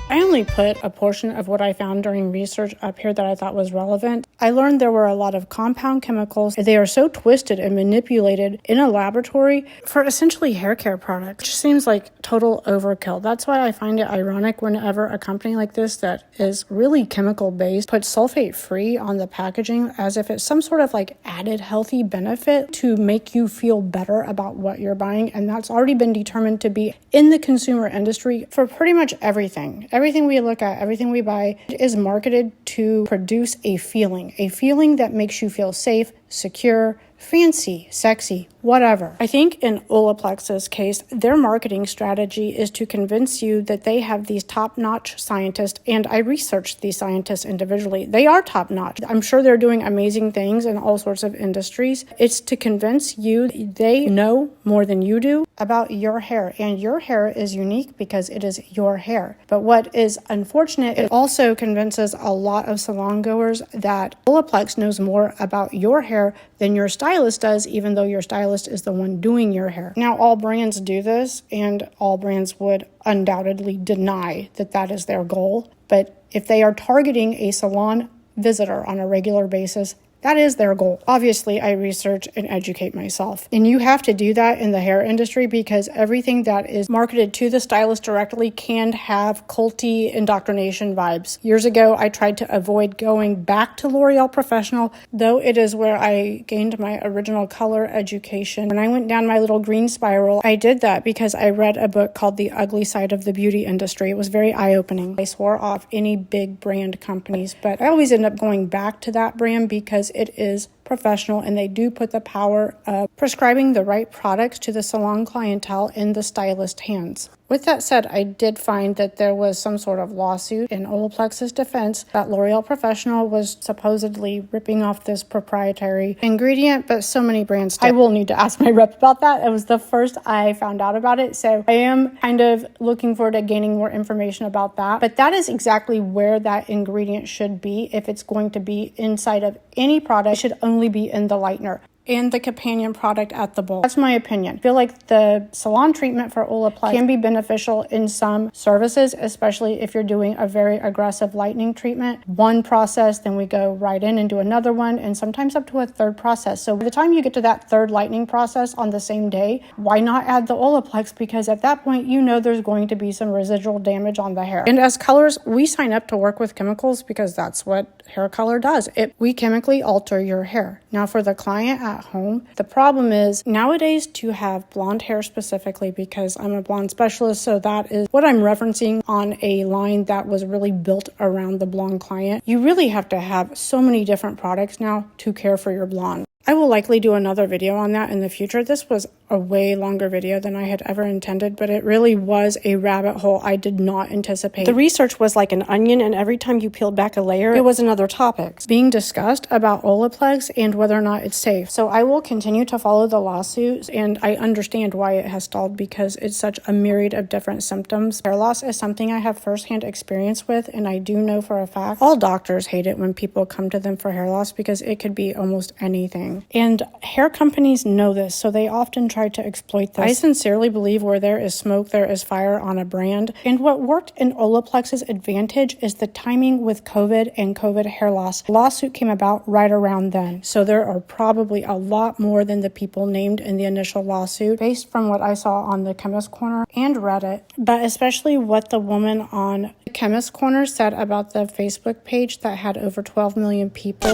I only put a portion of what I found during research up here that I thought was relevant. I learned there were a lot of compound chemicals. They are so twisted and manipulated in a laboratory for essentially hair care products. It just seems like total overkill. That's why I find it ironic whenever a company like this that is really chemical based puts sulfate free on the packaging as if it's some sort of like added healthy benefit to make you feel better about what you're buying. And that's already been determined to be in the consumer industry for pretty much everything. Everything we look at, everything we buy is marketed to produce a feeling that makes you feel safe, secure, fancy, sexy, whatever. I think in Olaplex's case, their marketing strategy is to convince you that they have these top-notch scientists, and I researched these scientists individually. They are top-notch. I'm sure they're doing amazing things in all sorts of industries. It's to convince you they know more than you do about your hair, and your hair is unique because it is your hair. But what is unfortunate, it also convinces a lot of salon goers that Olaplex knows more about your hair than your stylist does, even though your stylist is the one doing your hair. Now, all brands do this, and all brands would undoubtedly deny that that is their goal. But if they are targeting a salon visitor on a regular basis, that is their goal. Obviously, I research and educate myself. And you have to do that in the hair industry because everything that is marketed to the stylist directly can have culty indoctrination vibes. Years ago, I tried to avoid going back to L'Oreal Professional, though it is where I gained my original color education. When I went down my little green spiral, I did that because I read a book called The Ugly Side of the Beauty Industry. It was very eye-opening. I swore off any big brand companies, but I always end up going back to that brand because it is professional and they do put the power of prescribing the right products to the salon clientele in the stylist's hands. With that said, I did find that there was some sort of lawsuit in Olaplex's defense that L'Oreal Professional was supposedly ripping off this proprietary ingredient, but so many brands did. I will need to ask my rep about that. It was the first I found out about it, so I am kind of looking forward to gaining more information about that. But that is exactly where that ingredient should be. If it's going to be inside of any product, it should only be in the lightener and the companion product at the bowl. That's my opinion. I feel like the salon treatment for Olaplex can be beneficial in some services, especially if you're doing a very aggressive lightening treatment. One process, then we go right in and do another one, and sometimes up to a third process. So by the time you get to that third lightening process on the same day, why not add the Olaplex? Because at that point, you know there's going to be some residual damage on the hair. And as colors, we sign up to work with chemicals because that's what hair color does. We chemically alter your hair. Now for the client at home, the problem is nowadays to have blonde hair specifically, because I'm a blonde specialist, so that is what I'm referencing on a line that was really built around the blonde client. You really have to have so many different products now to care for your blonde. I will likely do another video on that in the future. This was a way longer video than I had ever intended, but it really was a rabbit hole I did not anticipate. The research was like an onion, and every time you peeled back a layer, it was another topic being discussed about Olaplex and whether or not it's safe. So I will continue to follow the lawsuits, and I understand why it has stalled because it's such a myriad of different symptoms. Hair loss is something I have firsthand experience with, and I do know for a fact all doctors hate it when people come to them for hair loss because it could be almost anything. And hair companies know this, so they often try to exploit this. I sincerely believe where there is smoke, there is fire on a brand. And what worked in Olaplex's advantage is the timing with COVID and COVID hair loss. The lawsuit came about right around then. So there are probably a lot more than the people named in the initial lawsuit, based from what I saw on the Chemist Corner and Reddit, but especially what the woman on the Chemist Corner said about the Facebook page that had over 12 million people.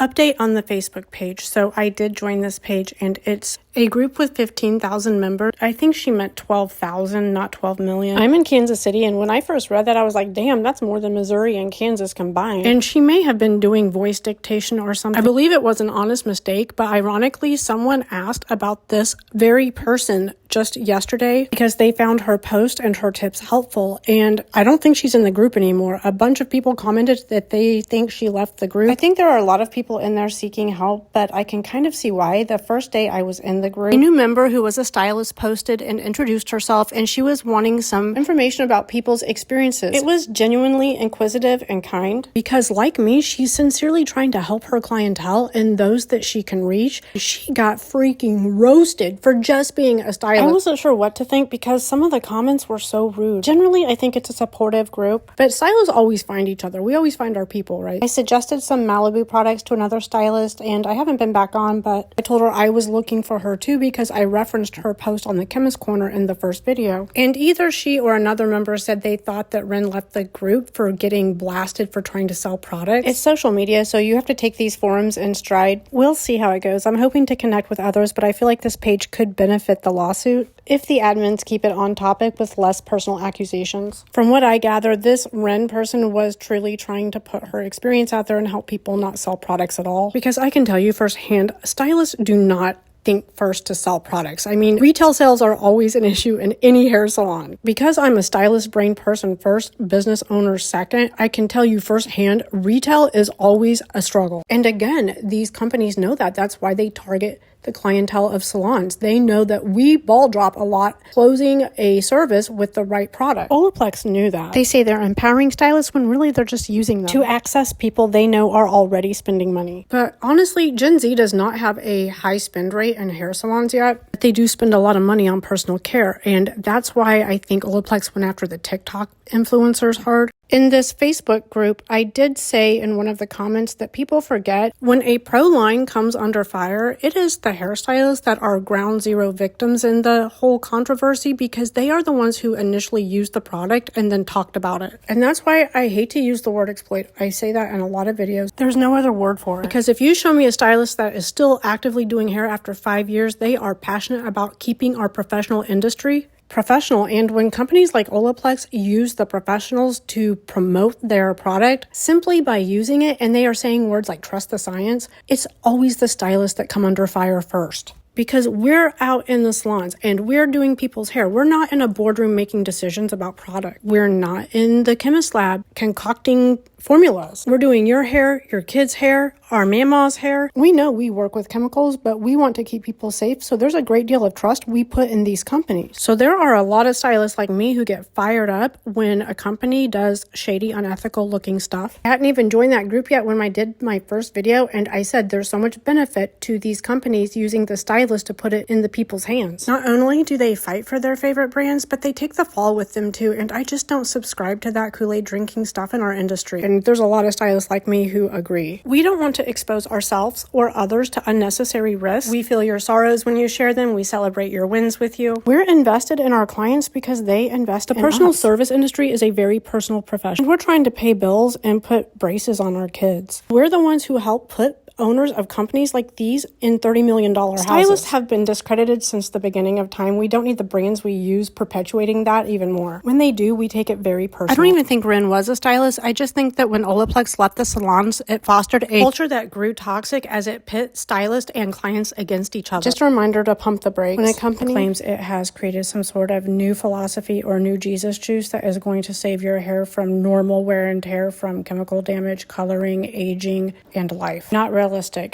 Update on the Facebook page. So I did join this page, and it's a group with 15,000 members. I think she meant 12,000, not 12 million. I'm in Kansas City, and when I first read that, I was like, damn, that's more than Missouri and Kansas combined. And she may have been doing voice dictation or something. I believe it was an honest mistake, but ironically, someone asked about this very person just yesterday because they found her post and her tips helpful, and I don't think she's in the group anymore. A bunch of people commented that they think she left the group. I think there are a lot of people in there seeking help, but I can kind of see why. The first day I was in the group, a new member who was a stylist posted and introduced herself, and she was wanting some information about people's experiences. It was genuinely inquisitive and kind because, like me, she's sincerely trying to help her clientele and those that she can reach. She got freaking roasted for just being a stylist. I wasn't sure what to think because some of the comments were so rude. Generally, I think it's a supportive group, but stylists always find each other. We always find our people, right? I suggested some Malibu products to another stylist, and I haven't been back on, but I told her I was looking for her too because I referenced her post on the Chemist Corner in the first video. And either she or another member said they thought that Ren left the group for getting blasted for trying to sell products. It's social media, so you have to take these forums in stride. We'll see how it goes. I'm hoping to connect with others, but I feel like this page could benefit the lawsuit if the admins keep it on topic with less personal accusations. From what I gather, this Ren person was truly trying to put her experience out there and help people not sell products at all. Because I can tell you firsthand, stylists do not think first to sell products. I mean, retail sales are always an issue in any hair salon. Because I'm a stylist brain person first, business owner second, I can tell you firsthand, retail is always a struggle. And again, these companies know that. That's why they target the clientele of salons. They know that we ball drop a lot closing a service with the right product. Olaplex knew that. They say they're empowering stylists when really they're just using them to access people they know are already spending money. But honestly, Gen Z does not have a high spend rate in hair salons yet, but they do spend a lot of money on personal care. And that's why I think Olaplex went after the TikTok influencers hard. In this Facebook group, I did say in one of the comments that people forget when a pro line comes under fire, it is the hairstylists that are ground zero victims in the whole controversy because they are the ones who initially used the product and then talked about it. And that's why I hate to use the word exploit. I say that in a lot of videos. There's no other word for it. Because if you show me a stylist that is still actively doing hair after 5 years, they are passionate about keeping our professional industry professional. And when companies like Olaplex use the professionals to promote their product simply by using it, and they are saying words like trust the science, it's always the stylists that come under fire first. Because we're out in the salons and we're doing people's hair. We're not in a boardroom making decisions about product. We're not in the chemist lab concocting formulas. We're doing your hair, your kids' hair, our mama's hair. We know we work with chemicals, but we want to keep people safe. So there's a great deal of trust we put in these companies. So there are a lot of stylists like me who get fired up when a company does shady, unethical looking stuff. I hadn't even joined that group yet when I did my first video, and I said there's so much benefit to these companies using the stylist to put it in the people's hands. Not only do they fight for their favorite brands, but they take the fall with them too, and I just don't subscribe to that Kool-Aid drinking stuff in our industry. And there's a lot of stylists like me who agree. We don't want to expose ourselves or others to unnecessary risks. We feel your sorrows when you share them. We celebrate your wins with you. We're invested in our clients because they invest in us. The personal service industry is a very personal profession. We're trying to pay bills and put braces on our kids. We're the ones who help put owners of companies like these in $30 million houses. Stylists have been discredited since the beginning of time. We don't need the brands we use perpetuating that even more. When they do, we take it very personal. I don't even think Ren was a stylist. I just think that when Olaplex left the salons, it fostered a culture that grew toxic as it pit stylists and clients against each other. Just a reminder to pump the brakes. When a company claims it has created some sort of new philosophy or new Jesus juice that is going to save your hair from normal wear and tear from chemical damage, coloring, aging, and life. Not realistic.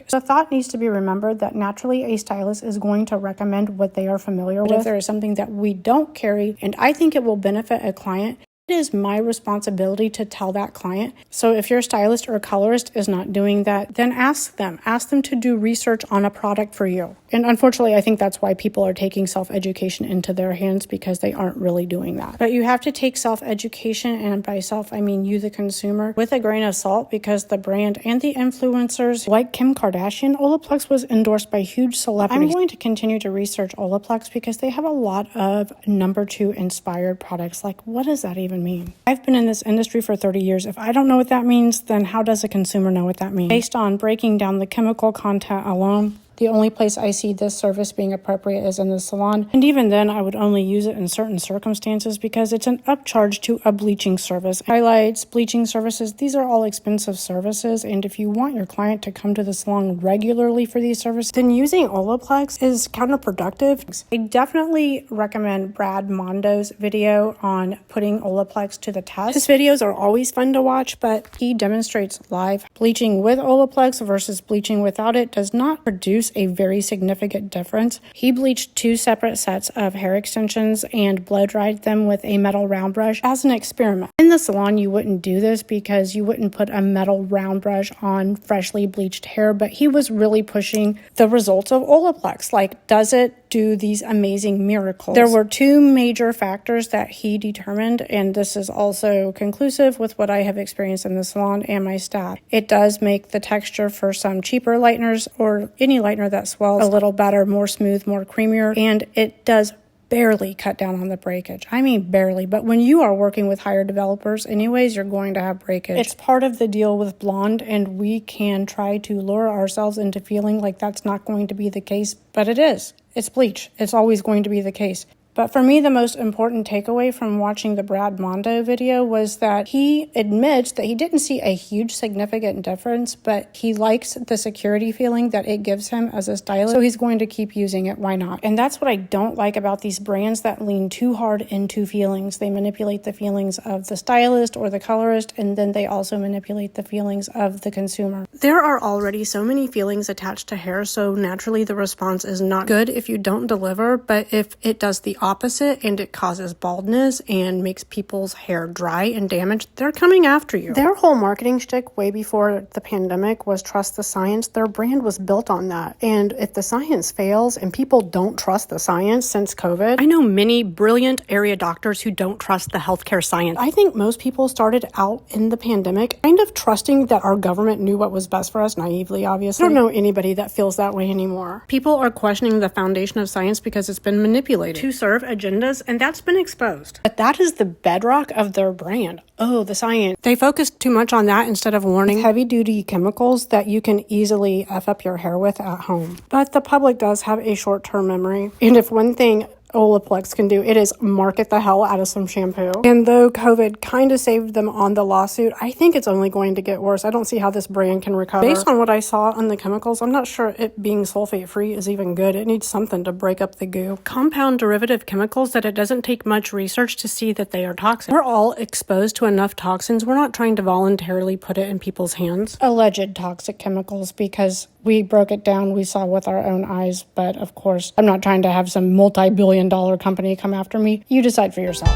The thought needs to be remembered that naturally a stylist is going to recommend what they are familiar with. If there is something that we don't carry and I think it will benefit a client, it is my responsibility to tell that client. So if your stylist or colorist is not doing that, then ask them. Ask them to do research on a product for you. And unfortunately, I think that's why people are taking self-education into their hands because they aren't really doing that. But you have to take self-education, and by self, I mean you, the consumer, with a grain of salt because the brand and the influencers like Kim Kardashian, Olaplex was endorsed by huge celebrities. I'm going to continue to research Olaplex because they have a lot of number 2 inspired products. Like, what does that even mean? I've been in this industry for 30 years. If I don't know what that means, then how does a consumer know what that means? Based on breaking down the chemical content alone, the only place I see this service being appropriate is in the salon. And even then, I would only use it in certain circumstances because it's an upcharge to a bleaching service. Highlights, bleaching services, these are all expensive services. And if you want your client to come to the salon regularly for these services, then using Olaplex is counterproductive. I definitely recommend Bradmondo's video on putting Olaplex to the test. His videos are always fun to watch, but he demonstrates live. Bleaching with Olaplex versus bleaching without it does not produce a very significant difference. He bleached 2 separate sets of hair extensions and blow dried them with a metal round brush as an experiment. In the salon, you wouldn't do this because you wouldn't put a metal round brush on freshly bleached hair, but he was really pushing the results of Olaplex. Like, does it do these amazing miracles. There were two major factors that he determined, and this is also conclusive with what I have experienced in the salon and my staff. It does make the texture for some cheaper lighteners or any lightener that swells a little better, more smooth, more creamier, and it does barely cut down on the breakage. I mean barely, but when you are working with higher developers anyways, you're going to have breakage. It's part of the deal with blonde, and we can try to lure ourselves into feeling like that's not going to be the case, but it is. It's bleach. It's always going to be the case. But for me, the most important takeaway from watching the Bradmondo video was that he admits that he didn't see a huge significant difference, but he likes the security feeling that it gives him as a stylist, so he's going to keep using it. Why not? And that's what I don't like about these brands that lean too hard into feelings. They manipulate the feelings of the stylist or the colorist, and then they also manipulate the feelings of the consumer. There are already so many feelings attached to hair, so naturally the response is not good if you don't deliver, but if it does the opposite and it causes baldness and makes people's hair dry and damaged, they're coming after you. Their whole marketing shtick way before the pandemic was trust the science. Their brand was built on that. And if the science fails and people don't trust the science since COVID, I know many brilliant area doctors who don't trust the healthcare science. I think most people started out in the pandemic kind of trusting that our government knew what was best for us, naively, obviously. I don't know anybody that feels that way anymore. People are questioning the foundation of science because it's been manipulated to serve agendas, and that's been exposed. But that is the bedrock of their brand. Oh, the science. They focus too much on that instead of warning heavy-duty chemicals that you can easily F up your hair with at home. But the public does have a short-term memory. And if one thing Olaplex can do, it is market the hell out of some shampoo. And though COVID kind of saved them on the lawsuit, I think it's only going to get worse. I don't see how this brand can recover. Based on what I saw on the chemicals, I'm not sure it being sulfate-free is even good. It needs something to break up the goo. Compound derivative chemicals that it doesn't take much research to see that they are toxic. We're all exposed to enough toxins. We're not trying to voluntarily put it in people's hands. Alleged toxic chemicals, because we broke it down, we saw with our own eyes, but of course, I'm not trying to have some multi-billion-dollar company come after me. You decide for yourself.